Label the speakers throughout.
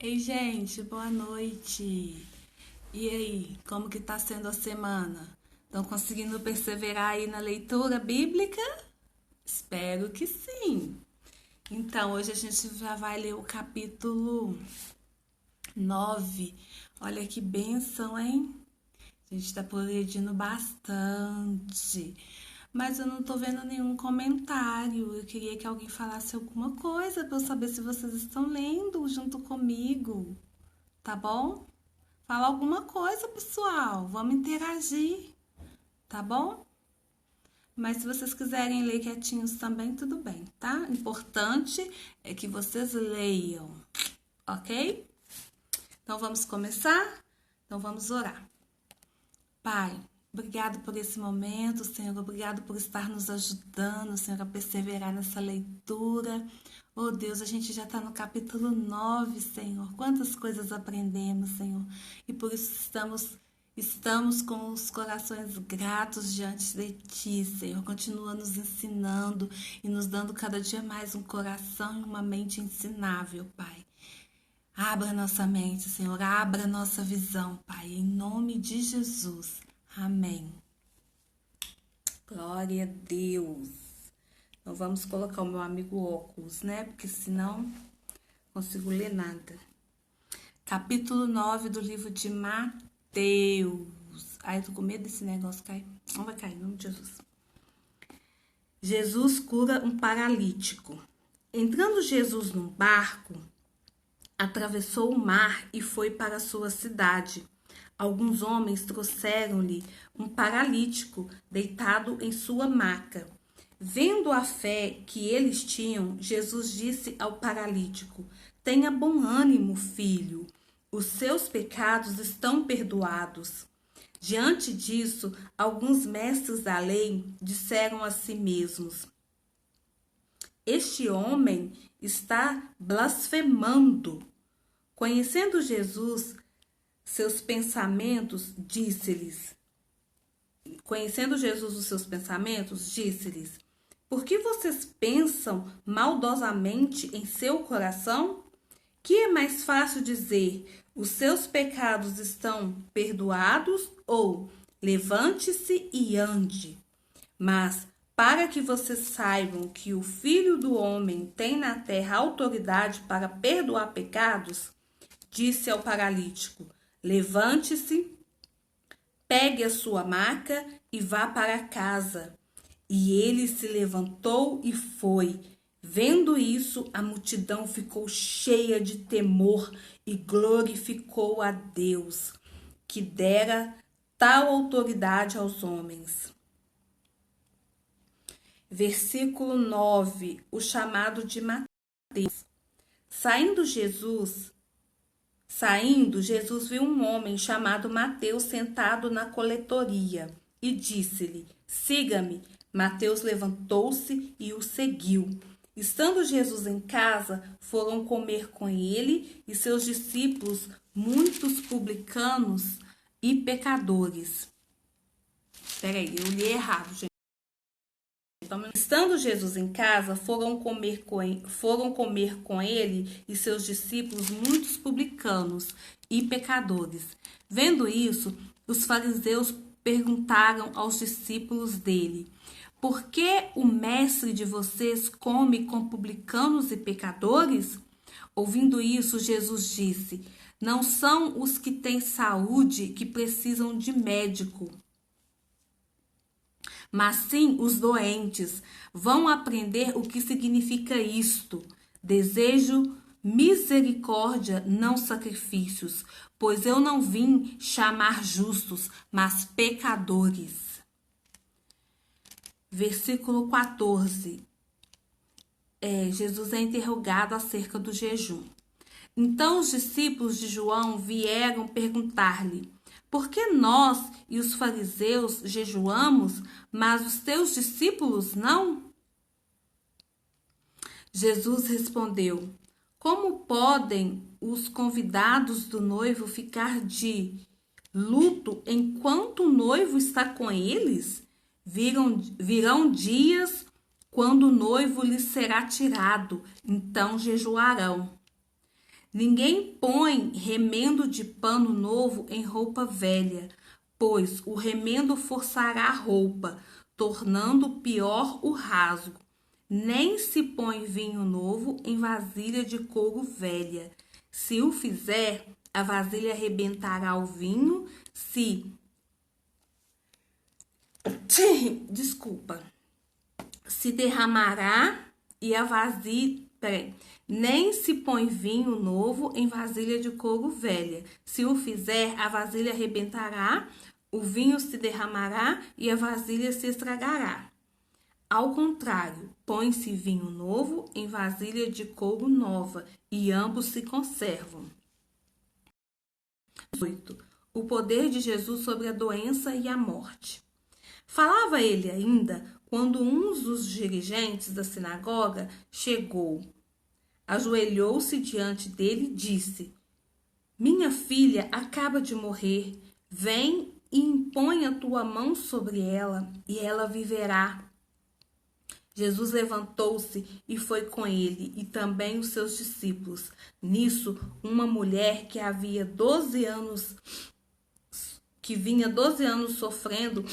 Speaker 1: Ei, gente, boa noite. E aí, como que tá sendo a semana? Estão conseguindo perseverar aí na leitura bíblica? Espero que sim. Então, hoje a gente já vai ler o capítulo 9. Olha que bênção, hein? A gente tá progredindo bastante. Mas eu não tô vendo nenhum comentário. Eu queria que alguém falasse alguma coisa para eu saber se vocês estão lendo junto comigo. Tá bom? Fala alguma coisa, pessoal. Vamos interagir, tá bom? Mas se vocês quiserem ler quietinhos também, tudo bem, tá? Importante é que vocês leiam, ok? Então vamos começar? Então vamos orar. Pai, obrigado por esse momento, Senhor. Obrigado por estar nos ajudando, Senhor, a perseverar nessa leitura. Oh Deus, a gente já está no capítulo 9, Senhor. Quantas coisas aprendemos, Senhor. E por isso estamos com os corações gratos diante de Ti, Senhor. Continua nos ensinando e nos dando cada dia mais um coração e uma mente ensinável, Pai. Abra nossa mente, Senhor, abra nossa visão, Pai, em nome de Jesus. Amém. Glória a Deus. Então vamos colocar o meu amigo óculos, né? Porque senão não consigo ler nada. Capítulo 9 do livro de Mateus. Ai, eu tô com medo desse negócio cair. Não vai cair, em nome de Jesus. Jesus cura um paralítico. Entrando Jesus num barco, atravessou o mar e foi para a sua cidade. Alguns homens trouxeram-lhe um paralítico deitado em sua maca. Vendo a fé que eles tinham, Jesus disse ao paralítico: Tenha bom ânimo, filho, os seus pecados estão perdoados. Diante disso, alguns mestres da lei disseram a si mesmos: Este homem está blasfemando. Conhecendo Jesus, seus pensamentos, disse-lhes: Por que vocês pensam maldosamente em seu coração? Que é mais fácil dizer: os seus pecados estão perdoados, ou levante-se e ande? Mas para que vocês saibam que o Filho do Homem tem na terra autoridade para perdoar pecados, disse ao paralítico: Levante-se, pegue a sua maca e vá para casa. E ele se levantou e foi. Vendo isso, a multidão ficou cheia de temor e glorificou a Deus, que dera tal autoridade aos homens. Versículo 9, o chamado de Mateus. Saindo, Jesus viu um homem chamado Mateus sentado na coletoria e disse-lhe: Siga-me. Mateus levantou-se e o seguiu. Estando Jesus em casa, foram comer com ele e seus discípulos muitos publicanos e pecadores. Peraí, eu li errado, gente. Estando Jesus em casa, foram comer com ele e seus discípulos muitos publicanos e pecadores. Vendo isso, os fariseus perguntaram aos discípulos dele: Por que o mestre de vocês come com publicanos e pecadores? Ouvindo isso, Jesus disse: Não são os que têm saúde que precisam de médico, mas sim os doentes. Vão aprender o que significa isto. Desejo misericórdia, não sacrifícios, pois eu não vim chamar justos, mas pecadores. Versículo 14. Jesus é interrogado acerca do jejum. Então os discípulos de João vieram perguntar-lhe: Por que nós e os fariseus jejuamos, mas os teus discípulos não? Jesus respondeu: Como podem os convidados do noivo ficar de luto enquanto o noivo está com eles? Virão dias quando o noivo lhes será tirado, então jejuarão. Ninguém põe remendo de pano novo em roupa velha, pois o remendo forçará a roupa, tornando pior o rasgo. Nem se põe vinho novo em vasilha de couro velha. Se o fizer, a vasilha arrebentará o vinho, se derramará e a vasilha. Nem se põe vinho novo em vasilha de couro velha. Se o fizer, a vasilha arrebentará, o vinho se derramará e a vasilha se estragará. Ao contrário, põe-se vinho novo em vasilha de couro nova, e ambos se conservam. 8. O poder de Jesus sobre a doença e a morte. Falava ele ainda quando um dos dirigentes da sinagoga chegou. Ajoelhou-se diante dele e disse: Minha filha acaba de morrer. Vem e impõe a tua mão sobre ela, e ela viverá. Jesus levantou-se e foi com ele, e também os seus discípulos. Nisso, uma mulher que vinha 12 anos sofrendo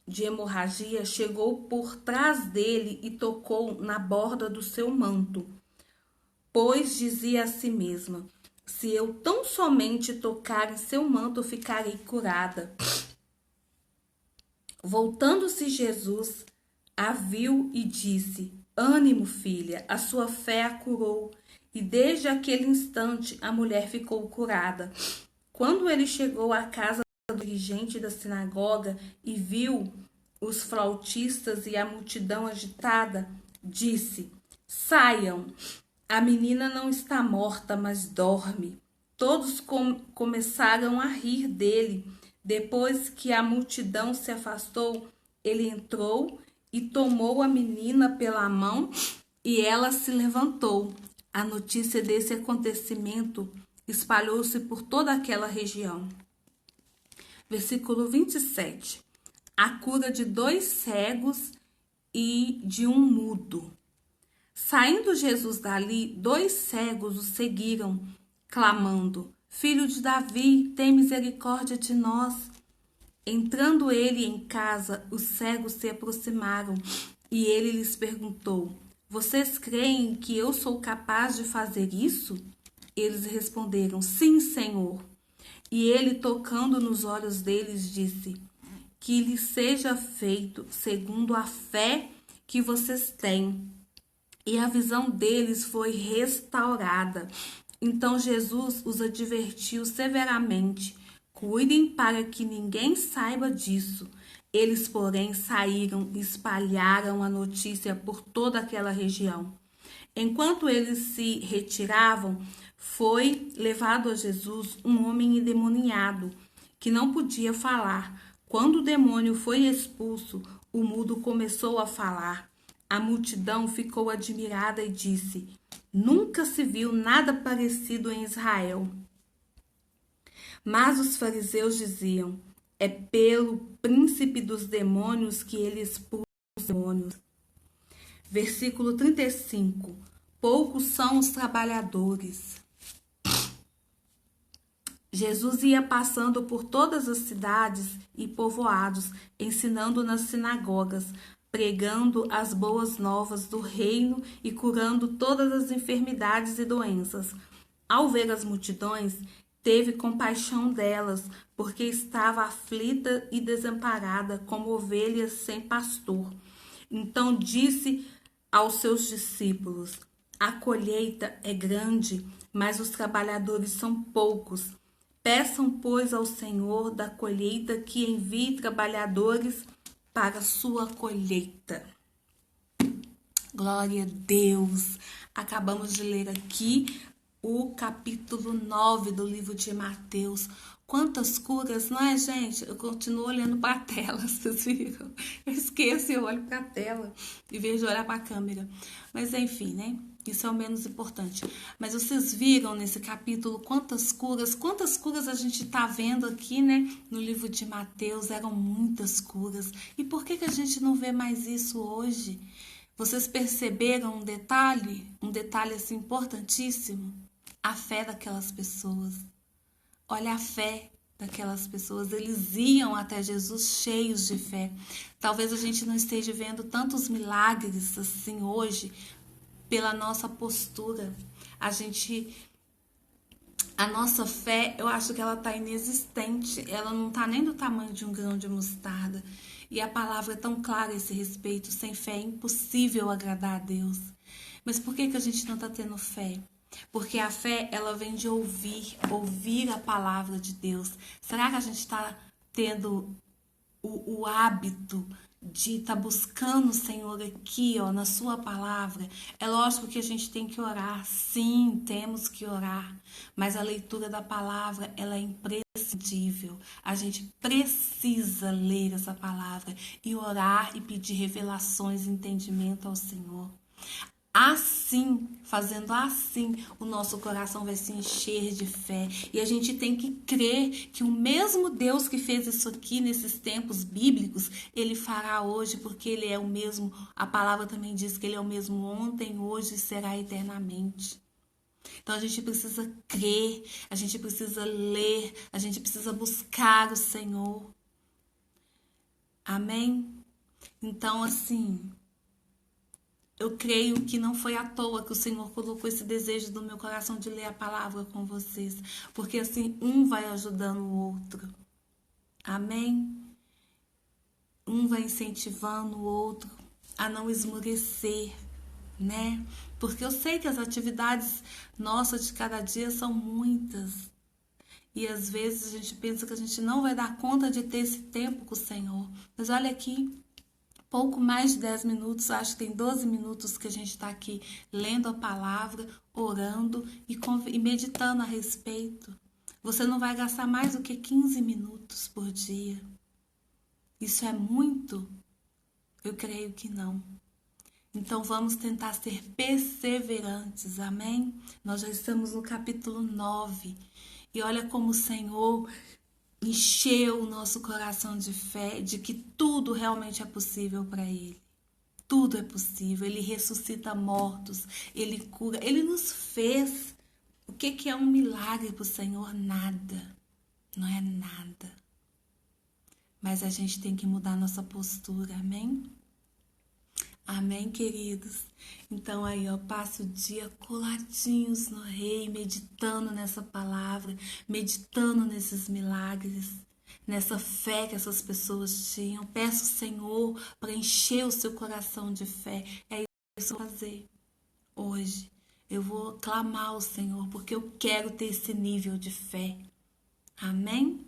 Speaker 1: de hemorragia, chegou por trás dele e tocou na borda do seu manto. Pois dizia a si mesma: se eu tão somente tocar em seu manto, ficarei curada. Voltando-se Jesus, a viu e disse: Ânimo, filha, a sua fé a curou. E desde aquele instante a mulher ficou curada. Quando ele chegou à casa do dirigente da sinagoga e viu os flautistas e a multidão agitada, disse: Saiam, a menina não está morta, mas dorme. Todos começaram a rir dele. Depois que a multidão se afastou, ele entrou e tomou a menina pela mão e ela se levantou. A notícia desse acontecimento espalhou-se por toda aquela região. Versículo 27. A cura de 2 cegos e de um mudo. Saindo Jesus dali, 2 cegos o seguiram, clamando: Filho de Davi, tem misericórdia de nós. Entrando ele em casa, os cegos se aproximaram e ele lhes perguntou: Vocês creem que eu sou capaz de fazer isso? Eles responderam: Sim, Senhor. E ele, tocando nos olhos deles, disse: Que lhes seja feito segundo a fé que vocês têm. E a visão deles foi restaurada. Então Jesus os advertiu severamente: Cuidem para que ninguém saiba disso. Eles, porém, saíram e espalharam a notícia por toda aquela região. Enquanto eles se retiravam, foi levado a Jesus um homem endemoniado, que não podia falar. Quando o demônio foi expulso, o mudo começou a falar. A multidão ficou admirada e disse: Nunca se viu nada parecido em Israel. Mas os fariseus diziam: É pelo príncipe dos demônios que ele expulsa os demônios. Versículo 35. Poucos são os trabalhadores. Jesus ia passando por todas as cidades e povoados, ensinando nas sinagogas, pregando as boas novas do reino e curando todas as enfermidades e doenças. Ao ver as multidões, teve compaixão delas, porque estava aflita e desamparada, como ovelhas sem pastor. Então disse aos seus discípulos: A colheita é grande, mas os trabalhadores são poucos. Peçam, pois, ao Senhor da colheita que envie trabalhadores para a sua colheita. Glória a Deus! Acabamos de ler aqui o capítulo 9 do livro de Mateus. Quantas curas, não é, gente? Eu continuo olhando para a tela, vocês viram? Eu esqueço, eu olho para a tela e vejo olhar para a câmera. Mas enfim, né? Isso é o menos importante. Mas vocês viram nesse capítulo quantas curas a gente está vendo aqui, né? No livro de Mateus, eram muitas curas. E por que a gente não vê mais isso hoje? Vocês perceberam um detalhe assim importantíssimo? a fé daquelas pessoas. Olha a fé daquelas pessoas. Eles iam até Jesus cheios de fé. Talvez a gente não esteja vendo tantos milagres assim hoje pela nossa postura. A nossa fé, eu acho que ela está inexistente. Ela não está nem do tamanho de um grão de mostarda. E a palavra é tão clara a esse respeito. Sem fé é impossível agradar a Deus. Mas por que a gente não está tendo fé? Porque a fé, ela vem de ouvir a palavra de Deus. Será que a gente está tendo o hábito de estar buscando o Senhor aqui, ó, na sua palavra? É lógico que a gente tem que orar. Sim, temos que orar. Mas a leitura da palavra, ela é imprescindível. A gente precisa ler essa palavra e orar e pedir revelações e entendimento ao Senhor. Assim, fazendo assim, o nosso coração vai se encher de fé. E a gente tem que crer que o mesmo Deus que fez isso aqui nesses tempos bíblicos, Ele fará hoje, porque Ele é o mesmo. A palavra também diz que Ele é o mesmo ontem, hoje e será eternamente. Então a gente precisa crer, a gente precisa ler, a gente precisa buscar o Senhor. Amém? Então, assim, eu creio que não foi à toa que o Senhor colocou esse desejo no meu coração de ler a palavra com vocês. Porque assim, um vai ajudando o outro. Amém? Um vai incentivando o outro a não esmorecer, né? Porque eu sei que as atividades nossas de cada dia são muitas. E às vezes a gente pensa que a gente não vai dar conta de ter esse tempo com o Senhor. Mas olha aqui, pouco mais de 10 minutos, acho que tem 12 minutos que a gente está aqui lendo a palavra, orando e meditando a respeito. Você não vai gastar mais do que 15 minutos por dia. Isso é muito? Eu creio que não. Então vamos tentar ser perseverantes, amém? Nós já estamos no capítulo 9 e olha como o Senhor encheu o nosso coração de fé, de que tudo realmente é possível para Ele. Tudo é possível. Ele ressuscita mortos, Ele cura, Ele nos fez. O que é um milagre para o Senhor? Nada. Não é nada. Mas a gente tem que mudar nossa postura, amém? Amém, queridos? Então aí, ó, passe o dia coladinhos no Rei, meditando nessa palavra, meditando nesses milagres, nessa fé que essas pessoas tinham. Peço ao Senhor para encher o seu coração de fé. É isso que eu vou fazer hoje. Eu vou clamar ao Senhor, porque eu quero ter esse nível de fé. Amém?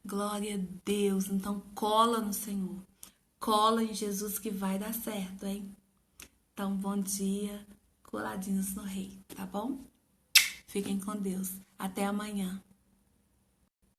Speaker 1: Glória a Deus. Então cola no Senhor. Cola em Jesus que vai dar certo, hein? Então, bom dia, coladinhos no Rei, tá bom? Fiquem com Deus. Até amanhã.